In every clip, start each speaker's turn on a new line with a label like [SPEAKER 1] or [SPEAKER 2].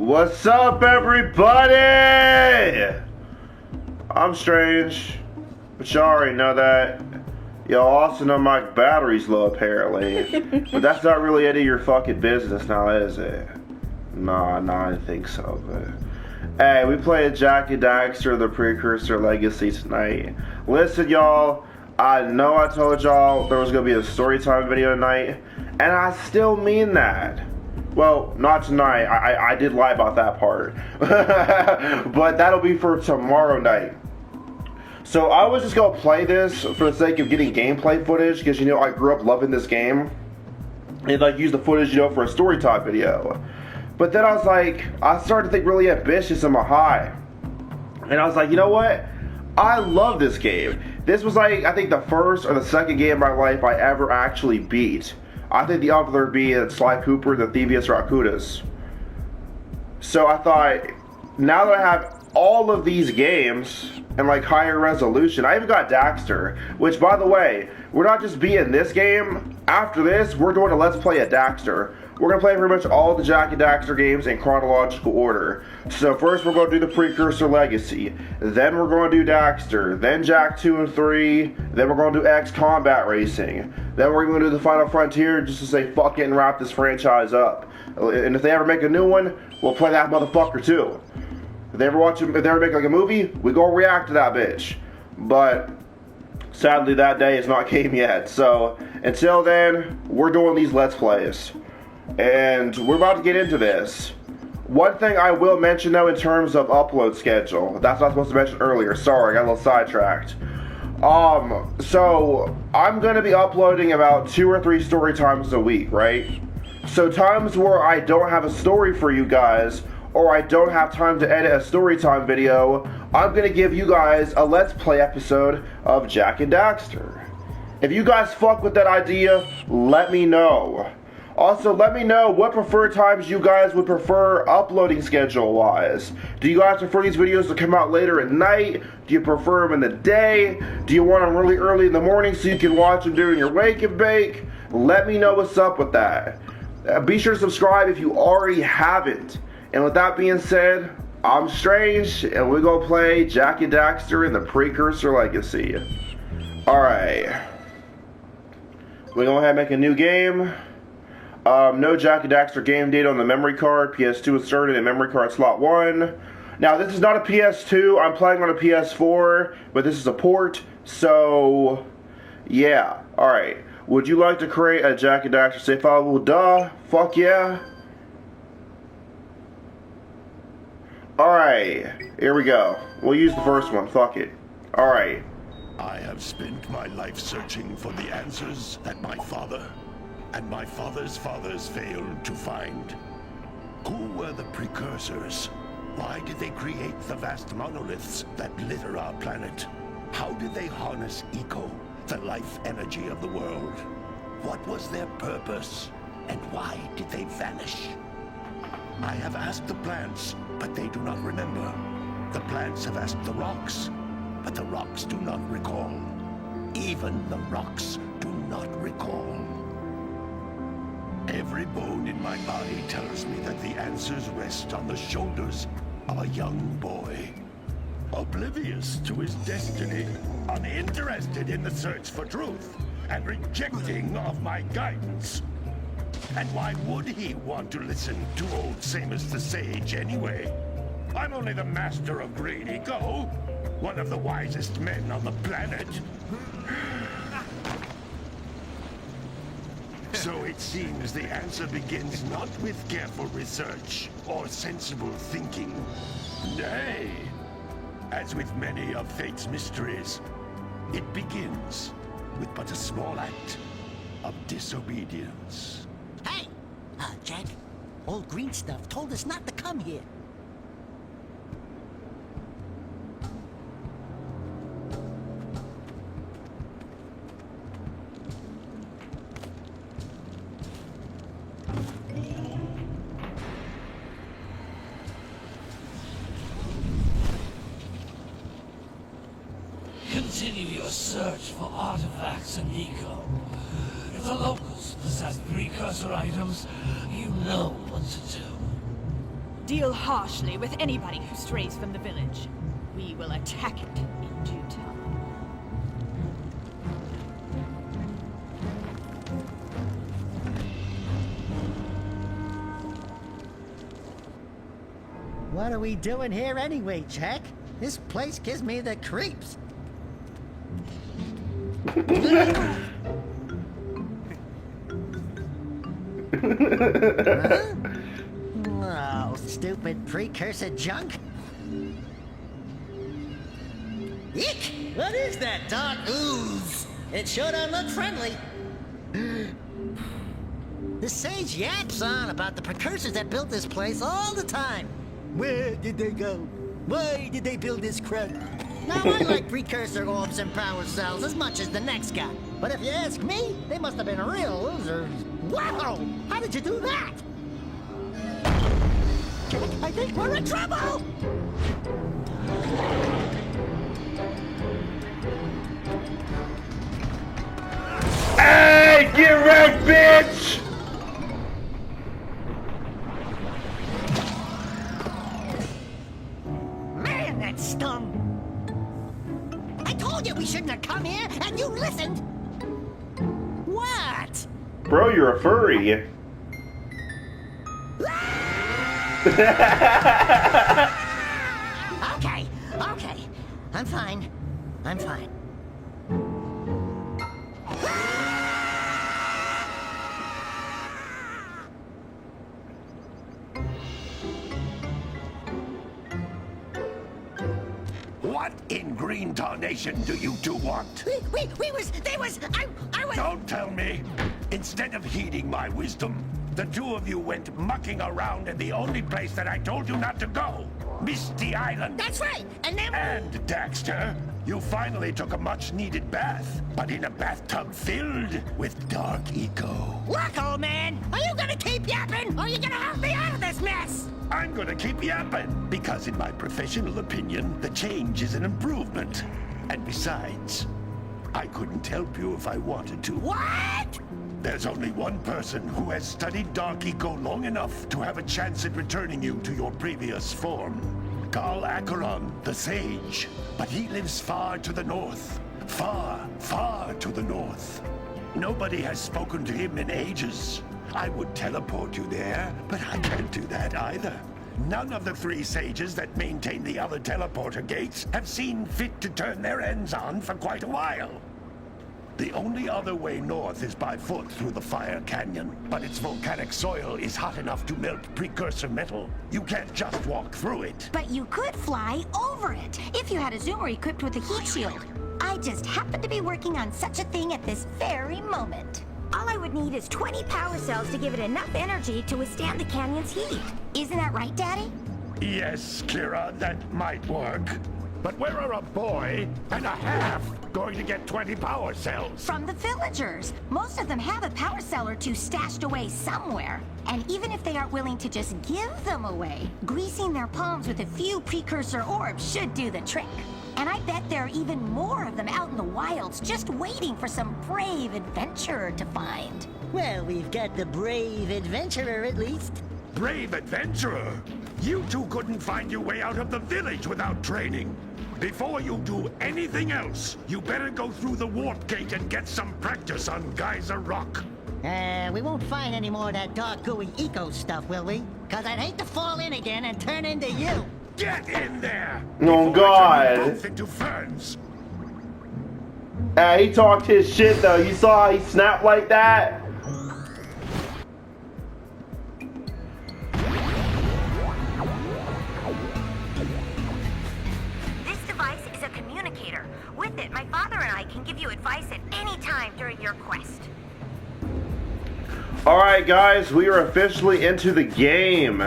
[SPEAKER 1] What's up, everybody? I'm Strange, but y'all already know that. Y'all also know my battery's low, apparently. But that's not really any of your fucking business now, is it? Nah, I didn't think so, but... Hey, we played Jack and Daxter, the Precursor Legacy tonight. Listen, y'all, I know I told y'all there was going to be a storytime video tonight, and I still mean that. Well, not tonight. I did lie about that part. But that'll be for tomorrow night. So I was just going to play this for the sake of getting gameplay footage, because, you know, I grew up loving this game. And, like, use the footage, you know, for a storytime video. But then I was like, I started to think really ambitious in my high. And I was like, you know what? I love this game. This was like, I think the first or the second game in my life I ever actually beat. I think the other being Sly Cooper, the Thievius Raccoonus. So I thought, now that I have all of these games in like higher resolution, I even got Daxter, which by the way, we're not just beating this game. After this, we're doing a Let's Play at Daxter. We're going to play pretty much all the Jack and Daxter games in chronological order. So first we're going to do the Precursor Legacy, then we're going to do Daxter, then Jak 2 and 3, then we're going to do X Combat Racing, then we're going to do the Final Frontier just to say fuck it and wrap this franchise up. And if they ever make a new one, we'll play that motherfucker too. If they ever make like a movie, we go react to that bitch. But sadly that day has not came yet. So until then, we're doing these Let's Plays. And we're about to get into this. One thing I will mention though in terms of upload schedule, that's what I was supposed to mention earlier, sorry, I got a little sidetracked. So I'm going to be uploading about 2 or 3 story times a week, right? So times where I don't have a story for you guys, or I don't have time to edit a story time video, I'm going to give you guys a Let's Play episode of Jak and Daxter. If you guys fuck with that idea, let me know. Also, let me know what preferred times you guys would prefer uploading schedule-wise. Do you guys prefer these videos to come out later at night? Do you prefer them in the day? Do you want them really early in the morning so you can watch them during your wake and bake? Let me know what's up with that. Be sure to subscribe if you already haven't. And with that being said, I'm Strange, and we're going to play Jak and Daxter in the Precursor Legacy. Alright. We're going to go ahead and make a new game. No Jak and Daxter game data on the memory card. PS2 inserted in memory card slot 1. Now, this is not a PS2. I'm playing on a PS4, but this is a port. So, yeah. Alright. Would you like to create a Jak and Daxter save file? Well, duh. Fuck yeah. Alright. Here we go. We'll use the first one. Fuck it. Alright.
[SPEAKER 2] I have spent my life searching for the answers that my father and my father's fathers failed to find. Who were the Precursors? Why did they create the vast monoliths that litter our planet? How did they harness eco, the life energy of the world? What was their purpose? And why did they vanish? I have asked the plants, but they do not remember. The plants have asked the rocks, but the rocks do not recall. Even the rocks do not recall. Every bone in my body tells me that the answers rest on the shoulders of a young boy. Oblivious to his destiny, uninterested in the search for truth, and rejecting of my guidance. And why would he want to listen to old Samus the Sage anyway? I'm only the master of great ego, one of the wisest men on the planet. So it seems the answer begins not with careful research or sensible thinking. Nay, as with many of fate's mysteries, it begins with but a small act of disobedience.
[SPEAKER 3] Hey! Jak, old green stuff told us not to come here.
[SPEAKER 4] Continue your search for artifacts and eco. If the locals possess precursor items, you know what to do.
[SPEAKER 5] deal harshly with anybody who strays from the village. We will attack it in due time.
[SPEAKER 3] What are we doing here anyway, Jack? This place gives me the creeps. Huh? Oh, stupid precursor junk. Eek! What is that dark ooze? It sure don't look friendly. The sage yaps on about the precursors that built this place all the time. Where did they go? Why did they build this crud? Now, I like precursor orbs and power cells as much as the next guy. But if you ask me, they must have been real losers. Wow! How did you do that? I think we're in trouble!
[SPEAKER 1] Hey, get wrecked, bitch!
[SPEAKER 3] Man, that stung! I told you we shouldn't have come here, and you listened! What?
[SPEAKER 1] Bro, you're a furry.
[SPEAKER 3] Okay, okay. I'm fine. I'm fine.
[SPEAKER 2] What in green tarnation do you two want?
[SPEAKER 3] We was, I was...
[SPEAKER 2] Don't tell me. Instead of heeding my wisdom, the two of you went mucking around in the only place that I told you not to go. Misty Island.
[SPEAKER 3] That's right, and then...
[SPEAKER 2] And, Daxter, you finally took a much-needed bath, but in a bathtub filled with dark eco.
[SPEAKER 3] Look, old man, are you gonna keep yapping, or are you gonna help me out of this mess?
[SPEAKER 2] I'm gonna keep yapping, because in my professional opinion, the change is an improvement. And besides, I couldn't help you if I wanted to.
[SPEAKER 3] What?
[SPEAKER 2] There's only one person who has studied Dark Eco long enough to have a chance at returning you to your previous form. Carl Acheron, the Sage. But he lives far to the north. Far, far to the north. Nobody has spoken to him in ages. I would teleport you there, but I can't do that either. None of the three sages that maintain the other teleporter gates have seen fit to turn their ends on for quite a while. The only other way north is by foot through the Fire Canyon, but its volcanic soil is hot enough to melt precursor metal. You can't just walk through it.
[SPEAKER 6] But you could fly over it, if you had a zoomer equipped with a heat shield. I just happen to be working on such a thing at this very moment. All I would need is 20 power cells to give it enough energy to withstand the canyon's heat. Isn't that right, Daddy?
[SPEAKER 2] Yes, Kira, that might work. But where are a boy and a half going to get 20 power cells?
[SPEAKER 6] From the villagers. Most of them have a power cell or two stashed away somewhere. And even if they aren't willing to just give them away, greasing their palms with a few precursor orbs should do the trick. And I bet there are even more of them out in the wilds just waiting for some brave adventurer to find.
[SPEAKER 3] Well, we've got the brave adventurer at least.
[SPEAKER 2] Brave adventurer! You two couldn't find your way out of the village without training. Before you do anything else, you better go through the warp gate and get some practice on Geyser Rock.
[SPEAKER 3] We won't find any more of that dark gooey eco stuff, will we? Cause I'd hate to fall in again and turn into you.
[SPEAKER 2] Get in there!
[SPEAKER 1] Oh,
[SPEAKER 2] before I turn you
[SPEAKER 1] God.
[SPEAKER 2] both into ferns.
[SPEAKER 1] He talked his shit though. You saw how he snapped like that?
[SPEAKER 6] This device is a communicator. With it, my father and I can give you advice at any time during your quest.
[SPEAKER 1] Alright guys, we are officially into the game.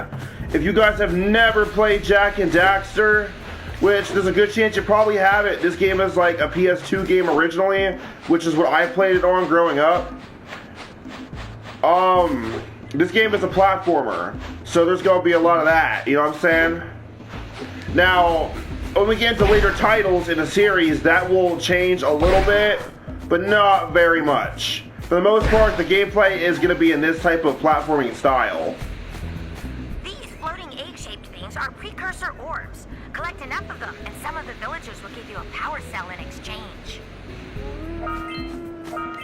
[SPEAKER 1] If you guys have never played Jak and Daxter, which there's a good chance you probably haven't. This game is like a PS2 game originally, which is what I played it on growing up. This game is a platformer, so there's gonna be a lot of that, you know what I'm saying? Now, when we get into later titles in the series, that will change a little bit, but not very much. For the most part, the gameplay is gonna be in this type of platforming style.
[SPEAKER 6] These floating egg shaped things are precursor orbs. Collect enough of them, and some of the villagers will give you a power cell in exchange.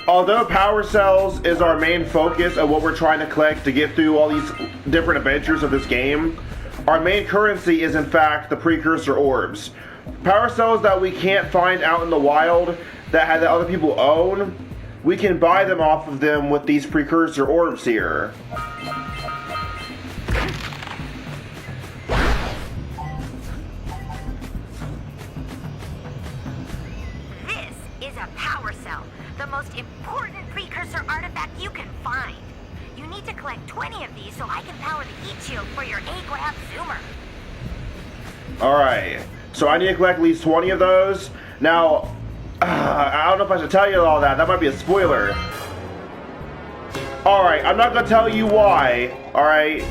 [SPEAKER 1] Although power cells is our main focus of what we're trying to collect to get through all these different adventures of this game, our main currency is in fact the precursor orbs. Power cells that we can't find out in the wild that other people own, we can buy them off of them with these precursor orbs here.
[SPEAKER 6] This is a power cell, the most important precursor artifact you can find. You need to collect 20 of these so I can power the heat shield for your A-Grab zoomer.
[SPEAKER 1] Alright, so I need to collect at least 20 of those. Now, I don't know if I should tell you all that. That might be a spoiler. Alright, I'm not going to tell you why, alright?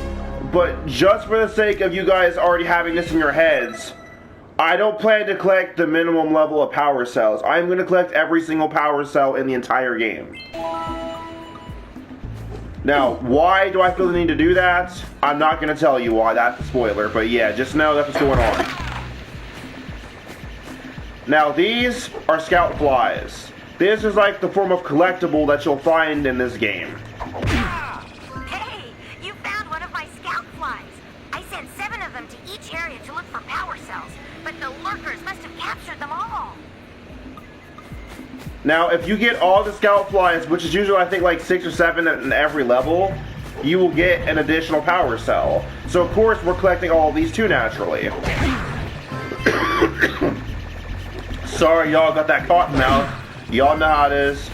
[SPEAKER 1] But just for the sake of you guys already having this in your heads, I don't plan to collect the minimum level of power cells. I'm going to collect every single power cell in the entire game. Now, why do I feel the need to do that? I'm not going to tell you why. That's a spoiler. But yeah, just know that's what's going on. Now, these are scout flies. This is like the form of collectible that you'll find in this game.
[SPEAKER 6] Hey, you found one of my scout flies. I sent 7 of them to each area to look for power cells, but the lurkers must have captured them all.
[SPEAKER 1] Now, if you get all the scout flies, which is usually I think like 6 or 7 in every level, you will get an additional power cell. So of course we're collecting all of these too naturally. Sorry y'all got that cotton mouth. Y'all know how it is.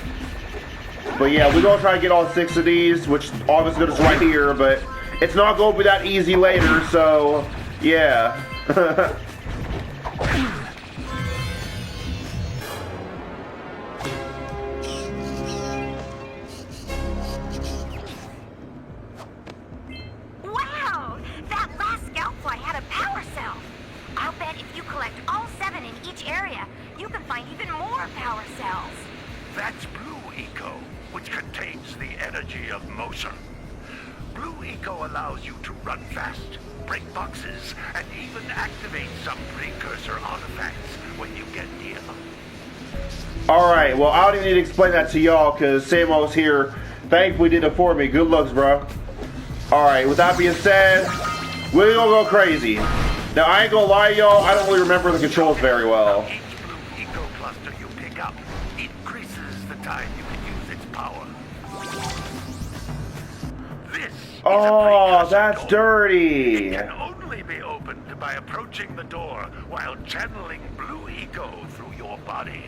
[SPEAKER 1] But yeah, we're gonna try to get all 6 of these, which obviously is right here, but it's not gonna be that easy later, so yeah.
[SPEAKER 6] Wow! That last scout fly had a power cell. I'll bet if you collect all 7 in each area, you can find even more power cells.
[SPEAKER 2] That's Blue Eco, which contains the energy of motion. Blue Eco allows you to run fast, break boxes, and even activate some precursor artifacts when you get near them.
[SPEAKER 1] Alright, well I don't even need to explain that to y'all because Samo's here. Thankfully did it for me. Good looks, bro. Alright, with that being said, we're gonna go crazy. Now I ain't gonna lie y'all, I don't really remember the controls very well.
[SPEAKER 2] Each Blue Eco cluster you pick up increases the time you can use its power. This is a precursor
[SPEAKER 1] that's
[SPEAKER 2] door.
[SPEAKER 1] dirty.
[SPEAKER 2] It can only be opened by approaching the door while channeling Blue Eco through your body.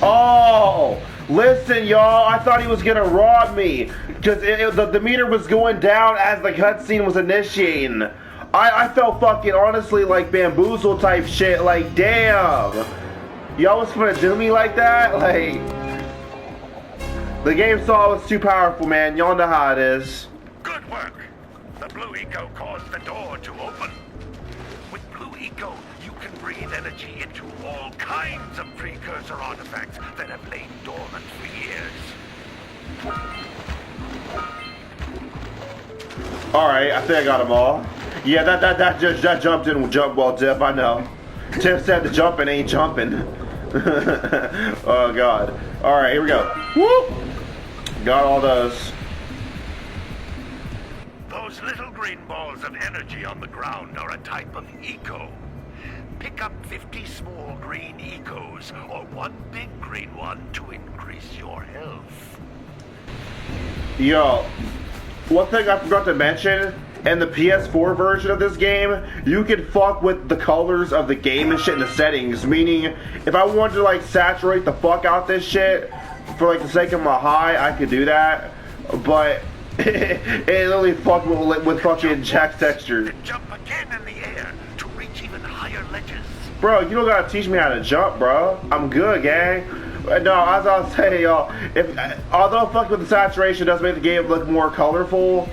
[SPEAKER 1] Oh, listen, y'all. I thought he was gonna rob me because the meter was going down as the cutscene was initiating. I felt fucking honestly like bamboozle type shit. Like, damn, y'all was gonna do me like that? Like, the game saw I was too powerful, man. Y'all know how it is.
[SPEAKER 2] Good work. The Blue Eco caused the door to open. With Blue Eco, you can breathe energy into all kinds of precursor artifacts that have lain dormant for years.
[SPEAKER 1] All right, I think I got them all. Yeah, that jumped in jump well, Tip. I know. Tip said the jumping ain't jumping. Oh God. All right, here we go. Whoop. Got all those.
[SPEAKER 2] Those little green balls of energy on the ground are a type of eco. Pick up 50 small green ecos or one big green one to increase your health.
[SPEAKER 1] Yo, one thing I forgot to mention, in the PS4 version of this game, you can fuck with the colors of the game and shit in the settings, meaning if I wanted to like saturate the fuck out this shit for like the sake of my high, I could do that, but it literally fucked with fucking Jack's texture.
[SPEAKER 2] To jump again in the air to reach even higher ledges.
[SPEAKER 1] Bro, you don't gotta teach me how to jump, bro. I'm good, gang. No, as I was saying, y'all, although fucking with the saturation does make the game look more colorful,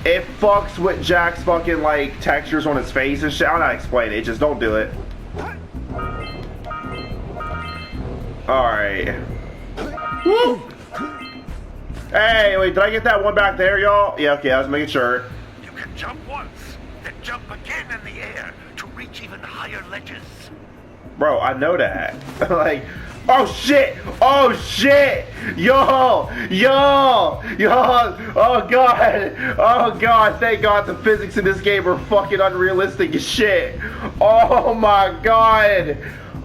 [SPEAKER 1] it fucks with Jack's fucking like textures on his face and shit. I'm not explaining it, just don't do it. Alright. Woo! Hey, wait, did I get that one back there, y'all? Yeah, okay, I was making sure.
[SPEAKER 2] You can Jump once, then jump again in the air to reach even higher ledges.
[SPEAKER 1] Bro, I know that. Like, oh shit! Oh shit! Yo! Oh god! Thank God the physics in this game are fucking unrealistic as shit. Oh my god!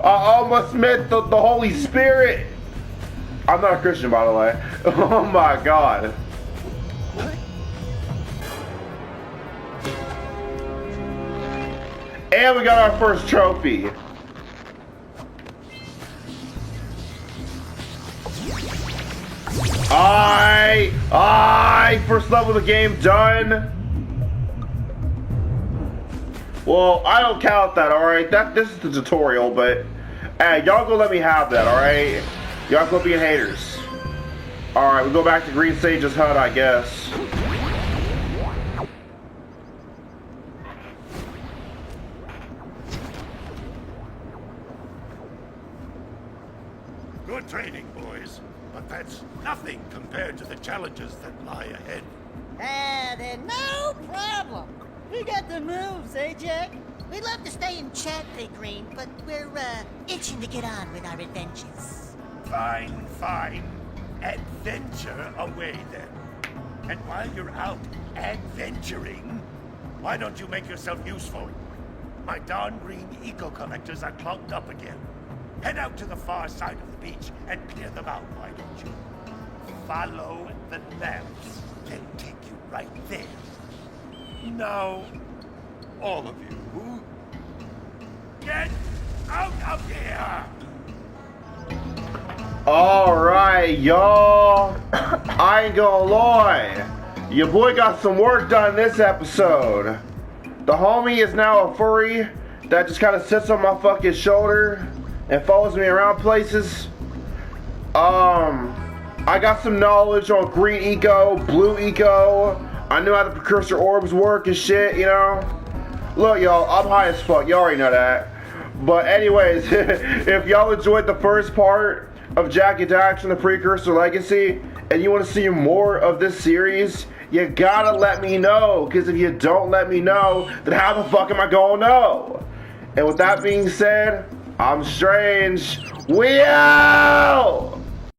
[SPEAKER 1] I almost met the Holy Spirit. I'm not a Christian, by the way. Oh my god. And we got our first trophy. First level of the game done. Well, I don't count that, alright? This is the tutorial, but hey, y'all go let me have that, alright? Y'all go being haters. Alright, we go back to Green Sage's hut, I guess.
[SPEAKER 2] Good training, boys. But that's nothing compared to the challenges that lie ahead.
[SPEAKER 3] Then no problem. We got the moves, eh, Jack?
[SPEAKER 6] We'd love to stay and chat, Big Green, but we're, itching to get on with our adventures.
[SPEAKER 2] Fine. Adventure away then. And while you're out adventuring, why don't you make yourself useful? My darn green eco-collectors are clogged up again. Head out to the far side of the beach and clear them out, why don't you? Follow the lamps. They'll take you right there. Now, all of you, get out of here!
[SPEAKER 1] Alright, y'all. I ain't gonna lie. Your boy got some work done this episode. The homie is now a furry that just kind of sits on my fucking shoulder and follows me around places. I got some knowledge on green eco, blue eco. I knew how the precursor orbs work and shit, you know? Look, y'all, I'm high as fuck. Y'all already know that. But anyways, if y'all enjoyed the first part of Jak and Daxter and the Precursor Legacy, and you want to see more of this series, you gotta let me know. Because if you don't let me know, then how the fuck am I gonna know? And with that being said, I'm Strange. We out!